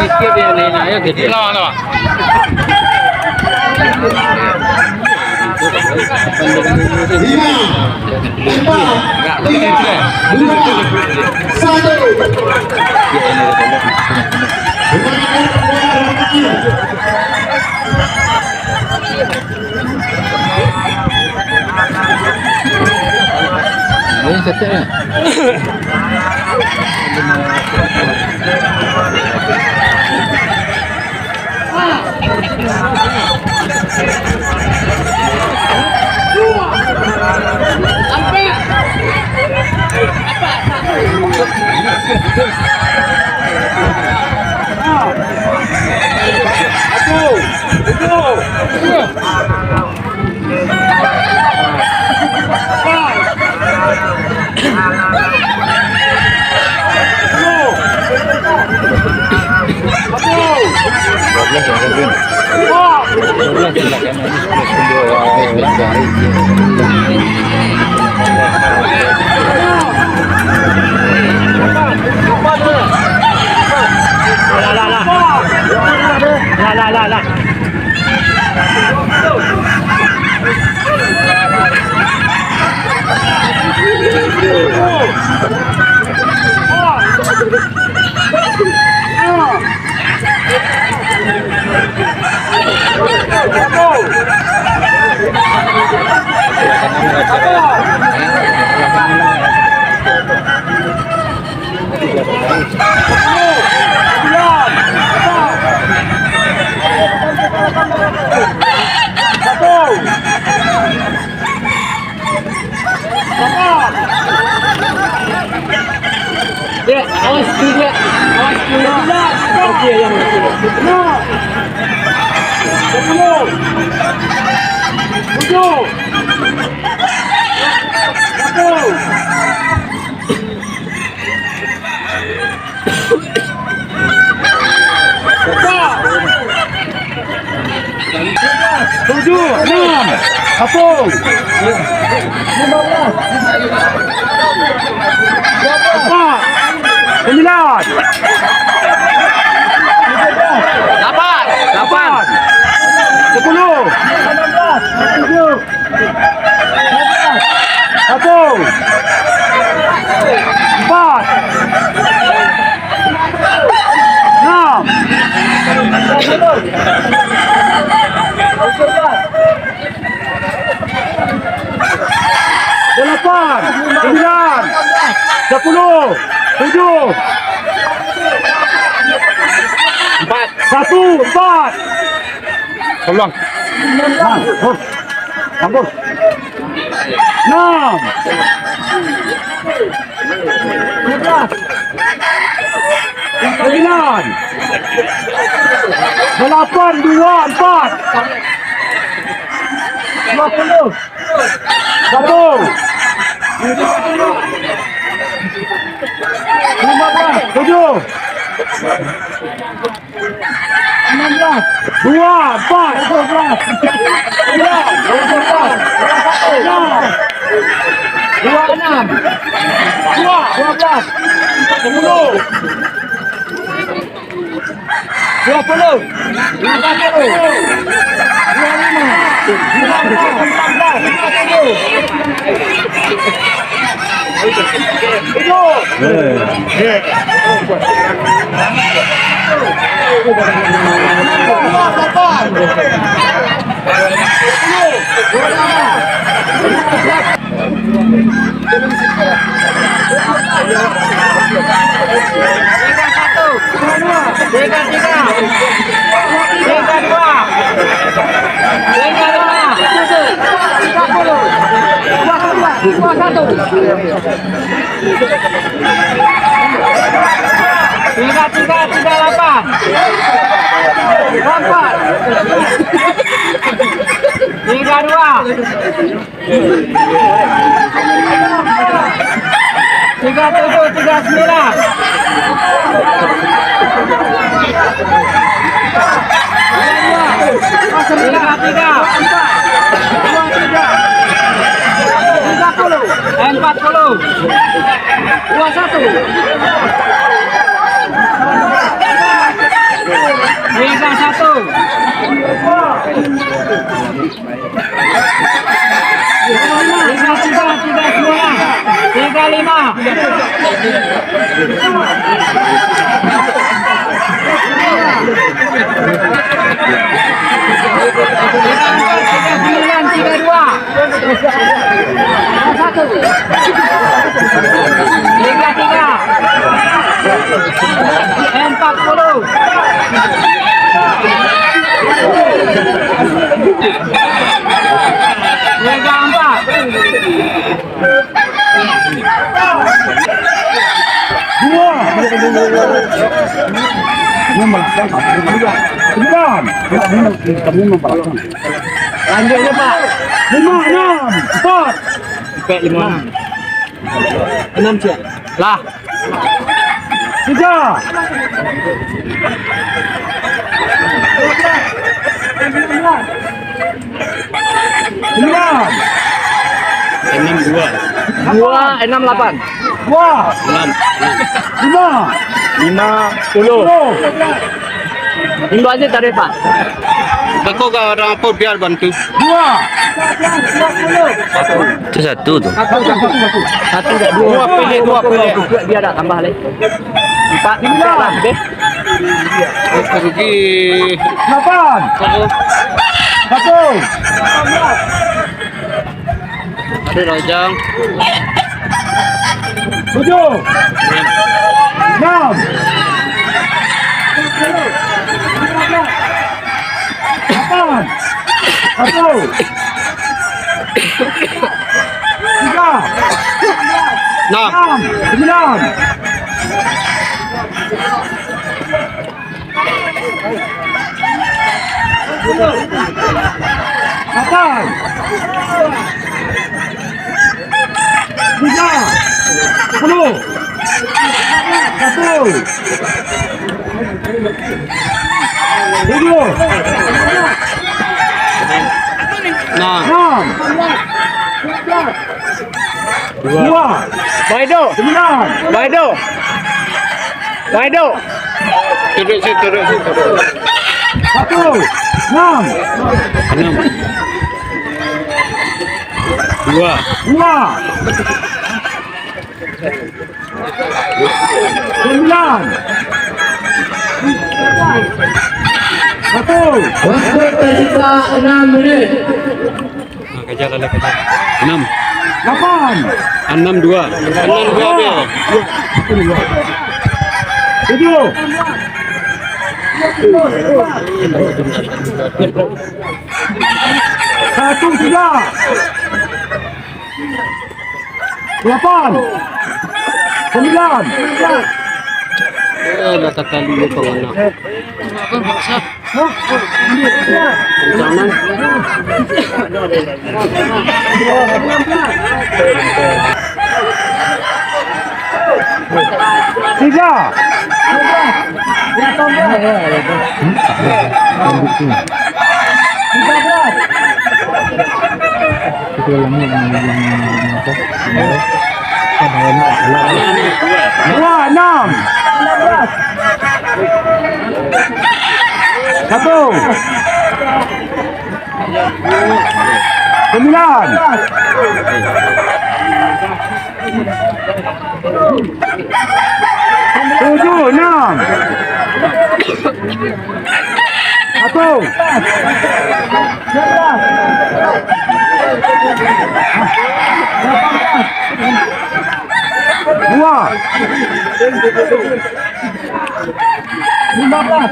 Mikir dia lain aja gitu. Ano? Lima, empat, tiga, dua, satu. Ini setnya. Ya, awas dulu ya. Awas dulu. Oke, yang Tujuh, enam, satu, 15, 4, 9, 8. 10, 7, 1, 4, 8, 9, 10, 7, 1, 4. Tolong. Ampun. 6, 9, 8, 2, 4, 20, 1, 15, 7, 16, 2, 4, 12, 26, 12, 10, 20, 40. 21. Lanjutnya Pak. 5, 6, 4. P 5. 6 siap. Lah. 3. 2 6 8. 10. Indo aja tarik Pak. Teko ke orang apa biar bantu. 2. Itu satu tuh. Satu enggak dua pilih biar ada tambah lagi. 4 lah deh. Pergi. 8. 1. Ada rajang. 7. 6. 8. 1. 3. 6. 9. 8. 3. 10. 1. 7. 6. 2. Baido. 9. Baido. Baido. Duduk situ, duduk situ. 1. 6. 2. 2. 9. 1. Waktu tersisa 6 menit. Kejar lagi kejar. 6. 8. 6 2. 6 2 dia. 7. 1 3. 8. 9. Lah kali itu anak. Tiga. Dua, 6. 1. 9. 7, 6. 1. 2. 15.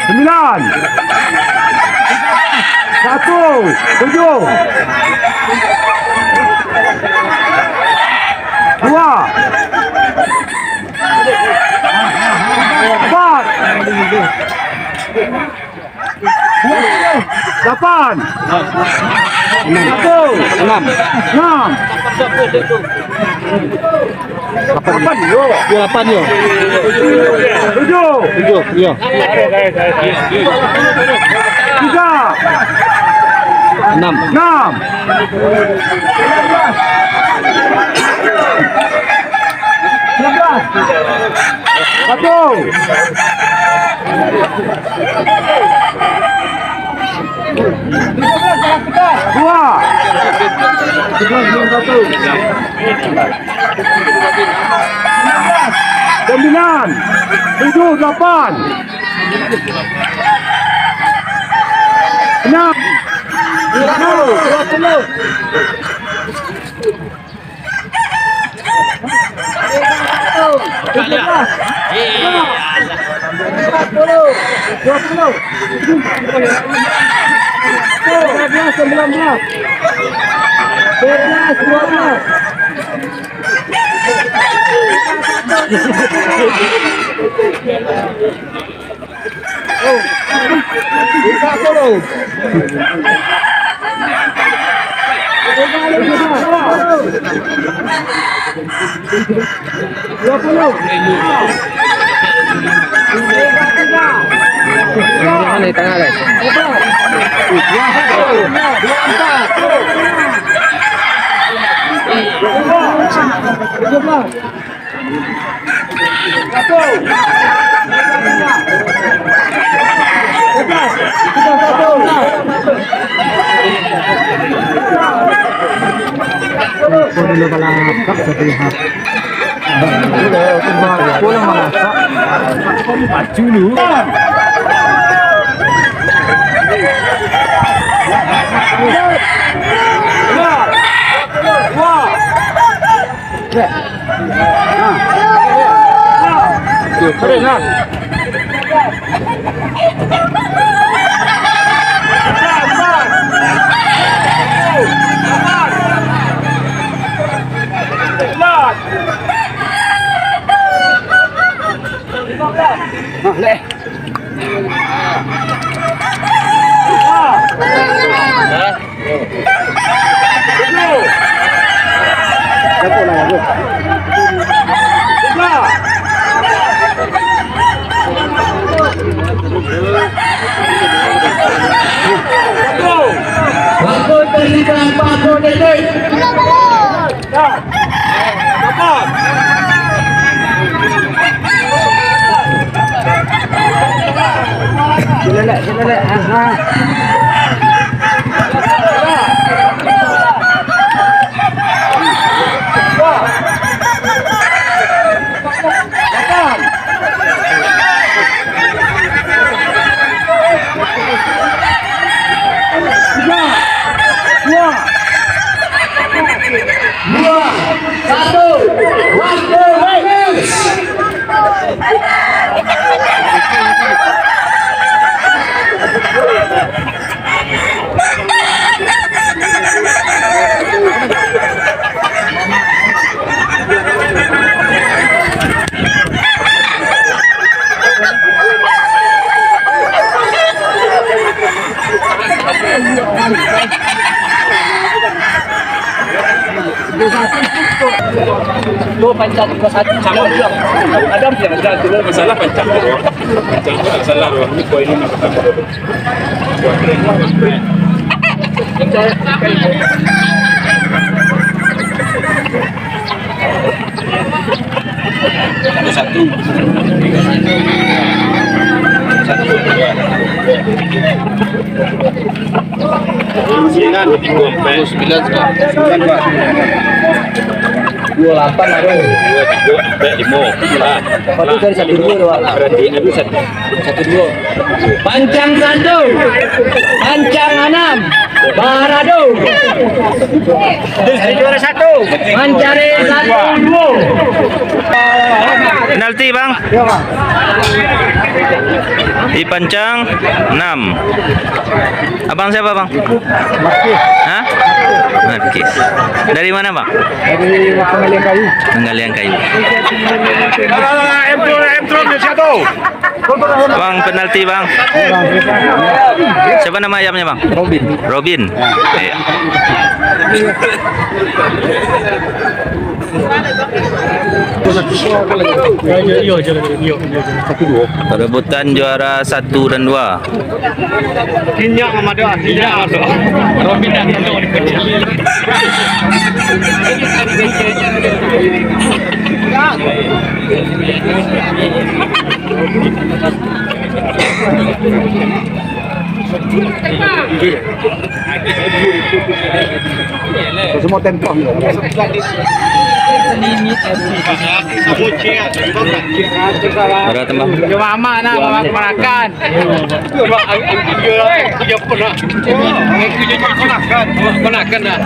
9. 1. 7. 2. 4. 8. 1. 6. 6. 8 yo. 8 yo. 7. 7 yo. 3. Enam. 6. 9, 7, 8. 6. 20. Mana di tengah guys? Waktu tersisa 40 detik. Tuh pancang ke satu sama dia. Ada yang jalan dulu masalah pancang. Pancang tak salah orang ni kau ini nak kata. Satu. Sembilan, 29 sekarang. 28 ada. 25. Berarti dari 1 2 doang. Berarti itu 1 2. Pancang 1. Pancang 6. Barado. Dari juara 1. Mancare 1 2. Penalti bang. Di pancang 6. Abang siapa bang? Markis. Hah? Markis. Dari mana bang? Dari Penggalian Kayu. Penggalian Kayu. Bang penalti bang. Siapa nama ayamnya bang? Robin. Robin. Iya. Perebutan juara 1 dan 2. Tinjak sama doa, tinjak sama doa. Robin dan Tando dipecah. Semua tempoh. Berapa tambah? Mama nak makan. Ponakan dah.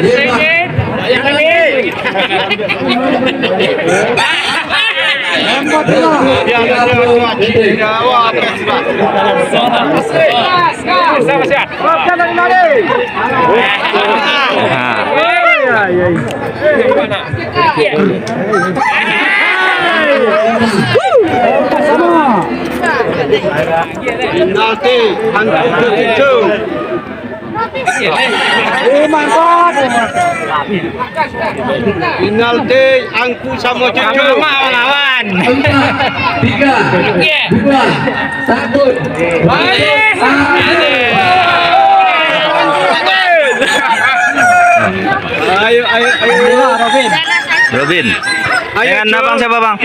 Sengit. Liga 2. Penalti angku 7. Penalti angku sama 7. Lawan. 3, 2, 1. Ayo. Robin. Dengan abang siapa bang?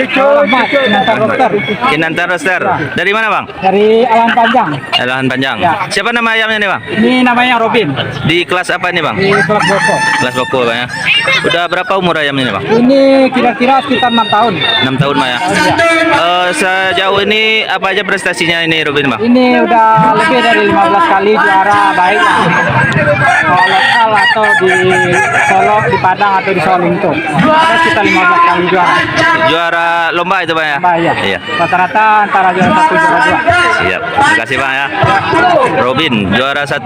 Kinantar Roster. Dari mana bang? Dari Alam Panjang. Lahan Panjang. Ya. Siapa nama ayamnya nih bang? Ini namanya Robin. Di kelas apa nih bang? Di Klub Boko. Kelas boko bang ya. Udah berapa umur ayamnya nih bang? Ini kira-kira sekitar 6 tahun. 6 tahun bang ya. Sejauh ini apa aja prestasinya ini Robin bang? Ini udah lebih dari 15 kali juara baik lokal atau di Solo, di Padang atau di Solingto. Ada sekitar 15 kali juara. Juara lomba itu bang ya? Lomba, ya. Iya. Rata-rata antara juara 1 juara 2. Siap. Terima kasih bang ya. Robin juara 1.